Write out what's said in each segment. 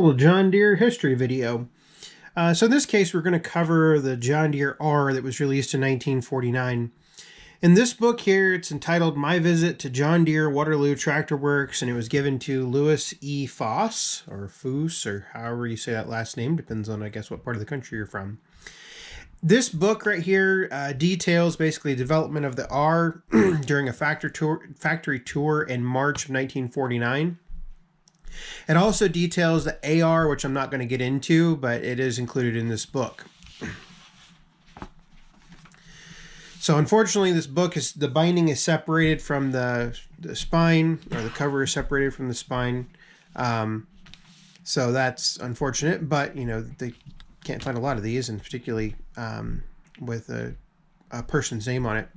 little John Deere history video. So in this case, we're going to cover the John Deere R that was released in 1949. In this book here, it's entitled My Visit to John Deere Waterloo Tractor Works, and it was given to Louis E. Foss, or Foos, or however you say that last name, depends on, I guess, what part of the country you're from. This book right here details basically the development of the R during a factory tour in March of 1949. It also details the AR, which I'm not going to get into, but it is included in this book. So unfortunately, this book the binding is separated from the spine, or the cover is separated from the spine. So that's unfortunate, but you know, they can't find a lot of these, and particularly with a person's name on it.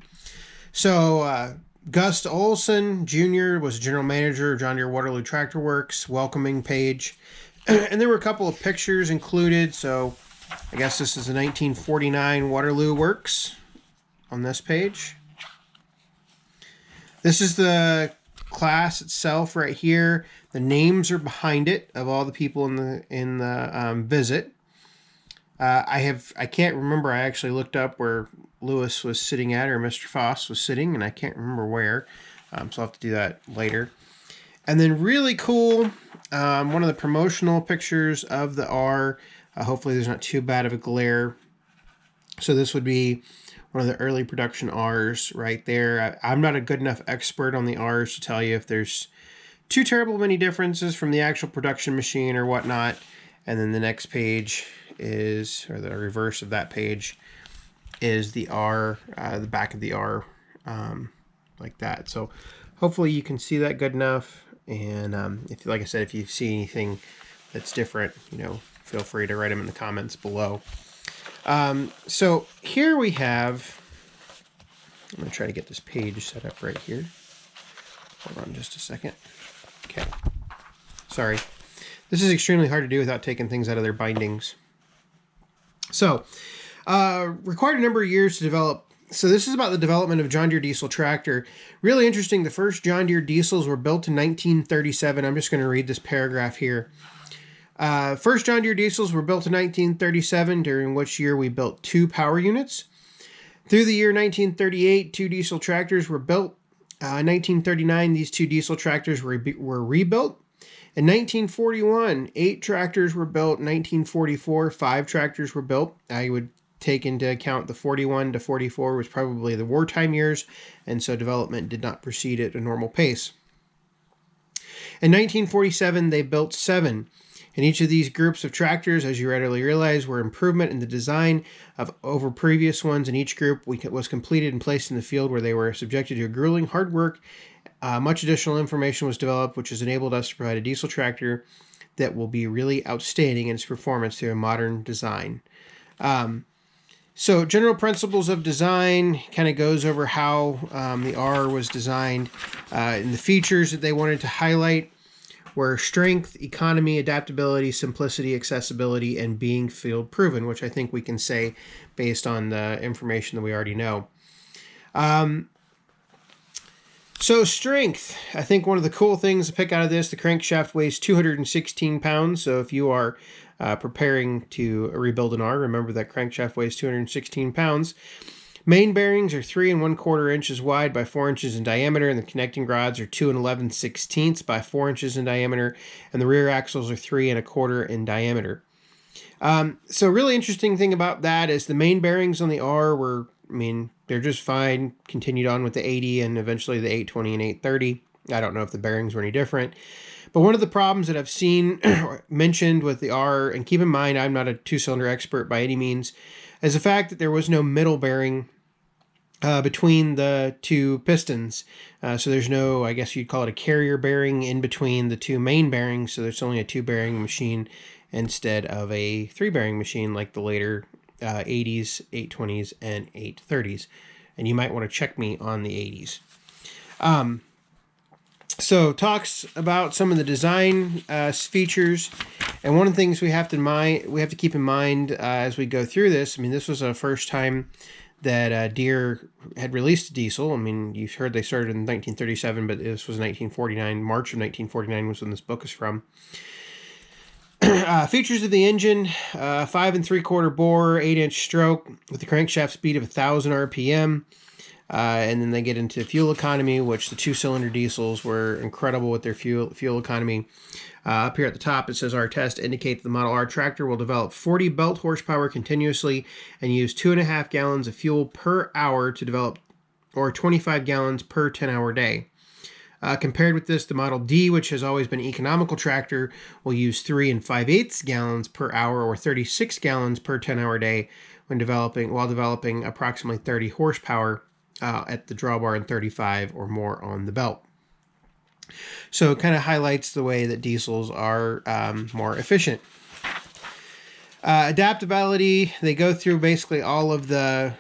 So Gus Olson Jr. was general manager of John Deere Waterloo Tractor Works, welcoming page. And there were a couple of pictures included. So I guess this is the 1949 Waterloo Works on this page. This is the class itself right here. The names are behind it of all the people in the visit. I can't remember. I actually looked up where Lewis was sitting at, or Mr. Foss was sitting, and I can't remember where. So I'll have to do that later. And then really cool, one of the promotional pictures of the R. Hopefully there's not too bad of a glare. So this would be one of the early production R's right there. I'm not a good enough expert on the R's to tell you if there's too terrible many differences from the actual production machine or whatnot. And then the next page is, or the reverse of that page, is the R, the back of the R, like that. So hopefully you can see that good enough. And if, like I said, if you see anything that's different, you know, feel free to write them in the comments below. So here we have, I'm going to try to get this page set up right here. Hold on just a second. Okay. Sorry. This is extremely hard to do without taking things out of their bindings. So, required a number of years to develop. So this is about the development of John Deere diesel tractor. Really interesting. The first John Deere diesels were built in 1937. I'm just going to read this paragraph here. First John Deere diesels were built in 1937, during which year we built 2 power units. Through the year 1938, 2 diesel tractors were built. In 1939, these 2 diesel tractors were rebuilt. In 1941, 8 tractors were built. In 1944, 5 tractors were built. I would take into account the 41 to 44 was probably the wartime years, and so development did not proceed at a normal pace. In 1947, they built 7. And each of these groups of tractors, as you readily realize, were improvement in the design of over previous ones, and each group was completed and placed in the field where they were subjected to grueling hard work. Much additional information was developed, which has enabled us to provide a diesel tractor that will be really outstanding in its performance through a modern design. So general principles of design kind of goes over how the R was designed, and the features that they wanted to highlight were strength, economy, adaptability, simplicity, accessibility, and being field proven, which I think we can say based on the information that we already know. So strength, I think one of the cool things to pick out of this, the crankshaft weighs 216 pounds. So if you are preparing to rebuild an R, remember that crankshaft weighs 216 pounds. Main bearings are 3 1/4 inches wide by 4 inches in diameter, and the connecting rods are 2 11/16 by 4 inches in diameter, and the rear axles are 3 1/4 in diameter. So really interesting thing about that is the main bearings on the R were, I mean, they're just fine, continued on with the 80 and eventually the 820 and 830. I don't know if the bearings were any different. But one of the problems that I've seen mentioned with the R, and keep in mind I'm not a 2-cylinder expert by any means, is the fact that there was no middle bearing between the 2 pistons. So there's no, I guess you'd call it a carrier bearing in between the 2 main bearings, so there's only a 2-bearing machine instead of a 3-bearing machine like the later 80s, 820s, and 830s. And you might want to check me on the 80s. So talks about some of the design features, and one of the things we have to keep in mind as we go through this. I mean, this was the first time that Deere had released a diesel. I mean, you've heard they started in 1937, but this was 1949. March of 1949 was when this book is from. Features of the engine: 5 3/4 bore, 8-inch stroke with a crankshaft speed of 1,000 RPM. And then they get into fuel economy, which the 2-cylinder diesels were incredible with their fuel economy. Up here at the top, it says our test indicates the Model R tractor will develop 40 belt horsepower continuously and use 2.5 gallons of fuel per hour to develop, or 25 gallons per 10-hour day. Compared with this, the Model D, which has always been an economical tractor, will use 3 5/8 gallons per hour, or 36 gallons per 10-hour day while developing approximately 30 horsepower at the drawbar and 35 or more on the belt. So it kind of highlights the way that diesels are more efficient. Adaptability, they go through basically all of the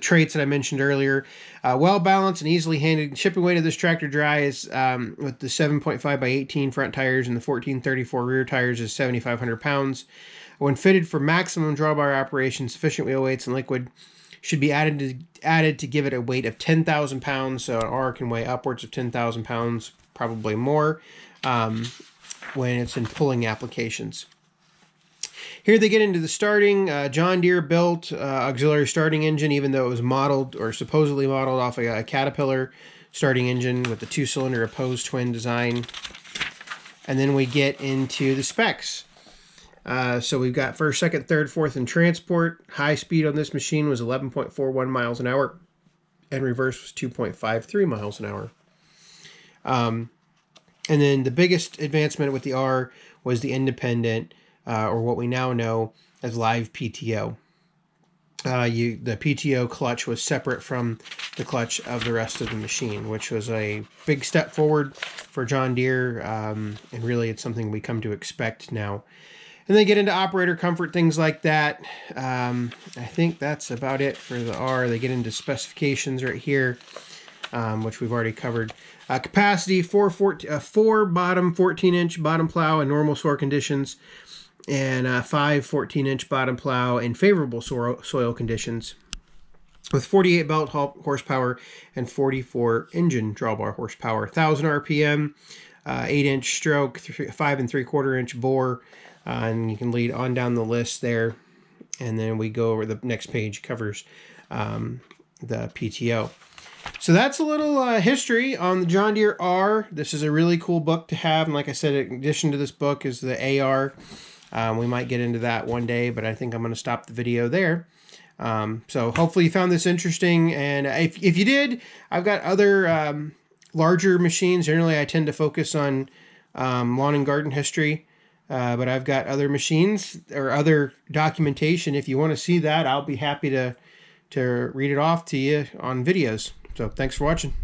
traits that I mentioned earlier. Well balanced and easily handled. Shipping weight of this tractor dry is with the 7.5 by 18 front tires and the 1434 rear tires is 7,500 pounds. When fitted for maximum drawbar operation, sufficient wheel weights and liquid should be added to give it a weight of 10,000 pounds. So an R can weigh upwards of 10,000 pounds, probably more, when it's in pulling applications. Here they get into the starting. John Deere built auxiliary starting engine, even though it was modeled or supposedly modeled off a Caterpillar starting engine with the 2-cylinder opposed twin design. And then we get into the specs. So we've got first, second, third, fourth, and transport. High speed on this machine was 11.41 miles an hour, and reverse was 2.53 miles an hour. And then the biggest advancement with the R was the independent, or what we now know as live PTO. The PTO clutch was separate from the clutch of the rest of the machine, which was a big step forward for John Deere, and really it's something we come to expect now. And they get into operator comfort, things like that. I think that's about it for the R. They get into specifications right here, which we've already covered. Capacity, 4 bottom 14-inch bottom plow in normal soil conditions, and 5 14-inch bottom plow in favorable soil conditions, with 48 belt horsepower and 44 engine drawbar horsepower. 1,000 RPM, 8-inch stroke, 5 3/4-inch bore. And you can lead on down the list there. And then we go over the next page covers the PTO. So that's a little history on the John Deere R. This is a really cool book to have. And like I said, in addition to this book is the AR. We might get into that one day, but I think I'm going to stop the video there. So hopefully you found this interesting. And if you did, I've got other larger machines. Generally, I tend to focus on lawn and garden history. But I've got other machines or other documentation. If you want to see that, I'll be happy to read it off to you on videos. So thanks for watching.